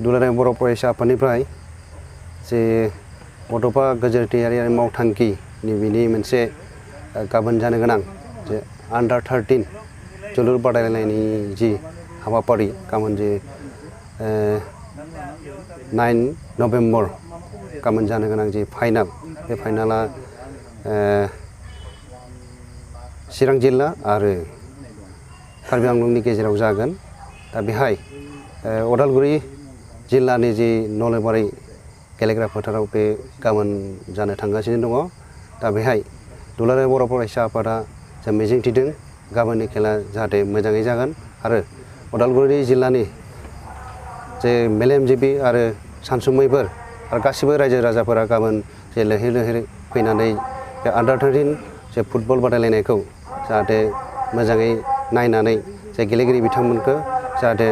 दुलाराय बर' फरायसा आफादनिफ्राय जे बड'फा गेजेरारि मावथांखिनि बिनि मोनसे गाबोन जानो गोनां जे अंडर 13 जोलुर बादायलायनायनि जि हाबाफारि गाबोन जे 9 नभेम्बर गाबोन जानो गोनां जे फाइनाल बे फाइनाला चिरां जिल्ला आरो कार्बि आंलंनि गेजेराव जागोन। दा बेहाय उदालगुरि जिल्लानि जि नलेबारि गेलेग्रा फोथाराव बे गाबोन जानो थांगासिनो दङ। दा बेहाय दुलाराय बर' फरायसा आफादा जों मिजिंथिदों गाबोननि खेला जाहाथे मोजाङै जागोन आरो उदालगुरि जिल्लानि जे मेलेमजिबि आरो सानसुमैफोर आरो गासिबो रायजो राजाफोरा गाबोन जे लैहोर लैहोर फैनानै बे अंडर 13 जे फुटबल बादायलायनायखौ जाहाथे मोजाङै नायनानै जे गेलेगिरि बिथांमोनखौ जाहाथे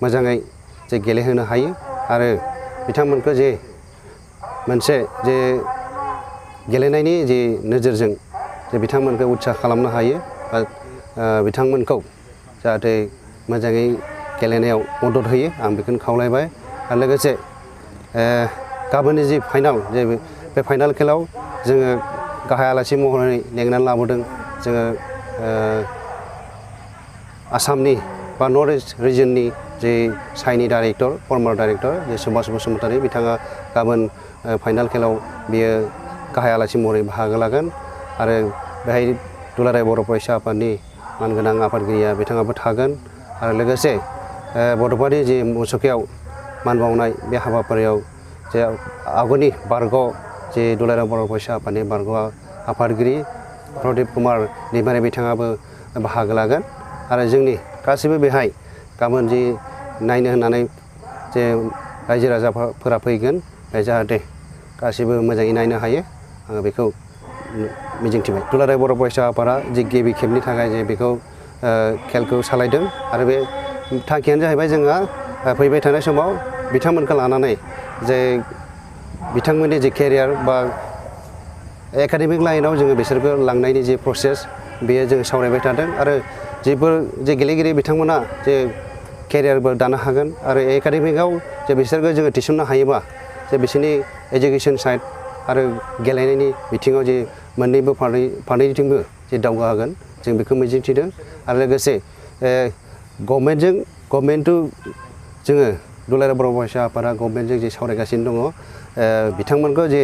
मोजाङै जे गेलेहोनो हायो आरो बिथांमोनखौ जे मोनसे जे गेलेनायनि जे नोजोरजों जे बिथांमोनखौ उत्साह खालामनो हायो बा बिथांमोनखौ जाहाथे मोजाङै गेलेनायाव मदद होयो आं बेखौनो खावलायबाय। आरो लोगोसे गाबोननि जि फाइनाल जे बे फाइनाल खेलाव जोङो गाहाय आलासि महरै लेंनानै लाबोदों जोङो आसामनि बा नर्थ इस्ट रिजननि जे साइनि डाइरेक्टर फर्मार डाइरेक्टर जे सुभाष बसुमतारी बिथाङा गाबोन फाइनाल खेलाव बियो गाहाय आलासि महरै बाहागो लागोन आरो बेहाय दुलाराय बर' फरायसा आफादनि मानगोनां आफादगिरिया बिथाङाबो थागोन आरो लोगोसे बड'फानि जे मुसुखायाव मान बावनाय बे हाबाफारियाव जे आगुनि बारग' जे दुलाराय बर' फरायसा आफादनि बारग' आफादगिरि प्रदीप कुमार दैमारि बिथाङाबो बाहागो लागोन आरो जोंनि गासिबो बेहाय गाबोन जि नायनो होननानै जे रायजो राजाफोरा फैगोन जाहाथे गासिबो मोजाङै नायनो हायो आङो बेखौ मिजिंथिबाय। दुलाराय बर' फरायसा आफादा जे गिबि खेबनि थाखाय जे बेखौ खेलखौ सालायदों आरो बे थांखियानो जाहैबाय जोंहा फैबाय थानाय समाव बिथांमोनखौ लानानै जे बिथांमोननि जे केरियार बा एकाडेमिक लाइनाव जोङो बिसोरखौ लांनायनि जे प्रसेस बेयो जों सावरायबाय थादों आरो जेफोर जे गेलेगिरि बिथांमोना जे केरियारबो दानो हागोन आरो एकाडेमिकआव जे बिसोरखौ जोङो थिसननो हायोबा जे बिसोरनि एजुकेसन साइड आरो गेलेनायनि बिथिङाव जे मोननैबो फारनैथिंबो जे दावगाहोगोन जों बेखौ मिजिंथिदों आरो लोगोसे गभर्नमेन्टजों जोङो दुलाराय बर' फरायसा आफादा गभर्नमेन्टजों जे सावरायगासिनो दङ बिथांमोनखौ जे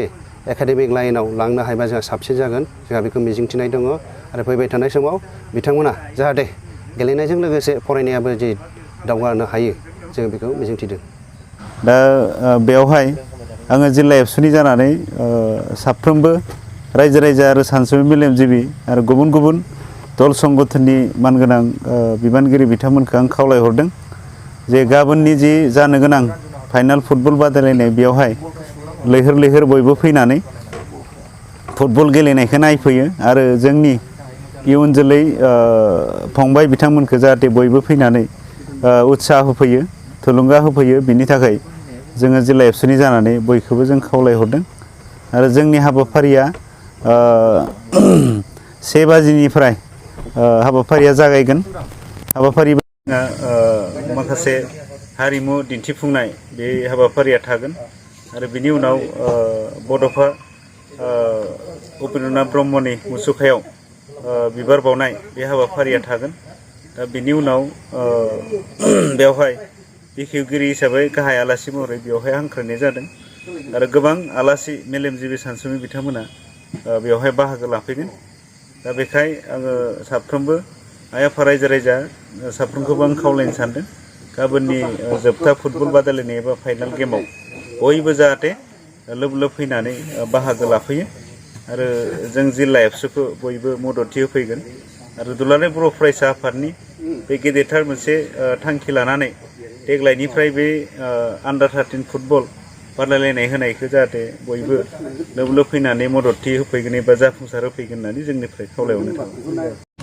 एकाडेमिक लाइनाव लांनो हायोबा जोंहा साबसिन जागोन जोंहा बेखौ मिजिंथिनाय दङ आरो फैबाय थानाय समाव बिथांमोना जाहाथे गेलेनायजों लोगोसे फरायनायाबो जे दावगानो हायो जों बेखौ मिजिंथिदों। दा बेवहाय आङो जिल्ला एबसुनि जानानै साफ्रोमबो रायजो राजा आरो सानसुमै मेलेमजिबि आरो गुबुन गुबुन दल संगठननि मानगोनां बिबानगिरि बिथांमोनखौ आं खावलायहरदों जे गाबोननि जि जानो गोनां फाइनाल फुटबल बादायलायनाय बेवहाय लैहोर लैहोर बयबो फैनानै फुटबल गेलेनायखौ नायफैयो आरो जोंनि इयुन जोलै फंबाय बिथांमोनखौ जाहाथे बयबो फैनानै उत्साह होफैयो थुलुंगा होफैयो बिनि थाखाय जोङो जिल्ला एबसुनि जानानै बयखौबो जों खावलायहरदों आरो जोंनि हाबाफारिया 1 बाजिनिफ्राय हाबाफारिया जागायगोन। हाबाफारि माखासे हारिमु दिन्थिफुंनाय बे हाबाफारिया थागोन आरो बिनि उनाव बड'फा उपेन्द्रनाथ ब्रह्मनि मुसुखायाव बिबार बावनाय बे हाबाफारिया थागोन। दा बिनि उनाव बेवहाय बेखेवगिरि हिसाबै गाहाय आलासि महरै बेवहाय हांख्रायनाय जादों आरो गोबां आलासि मेलेमजिबि सानसुमै बिथांमोना बेवहाय बाहागो लाफैगोन। दा बेखाय आङो साफ्रोमबो आइ आफा रायजो राजा साफ्रोमखौबो आं खावलायनो सानदों गाबोननि जोबथा फुटबल बादायलायनाय एबा फाइनाल गेमाव बयबो जाहाथे लोब लोब फैनानै बाहागो लाफैयो आरो जों जिल्ला एबसुखौ बयबो मददथि होफैगोन आरो दुलाराय बर' फरायसा आफादनि बे गेदेरथार मोनसे थांखि लानानै देग्लायनिफ्राय बे अंडर 13 फुटबल बादायलायनाय होनायखौ जाहाथे बयबो लोब लोब फैनानै मददथि होफैगोन एबा जाफुंसार होफैगोन होननानै जोंनिफ्राय खावलायहरनाय थाबाय।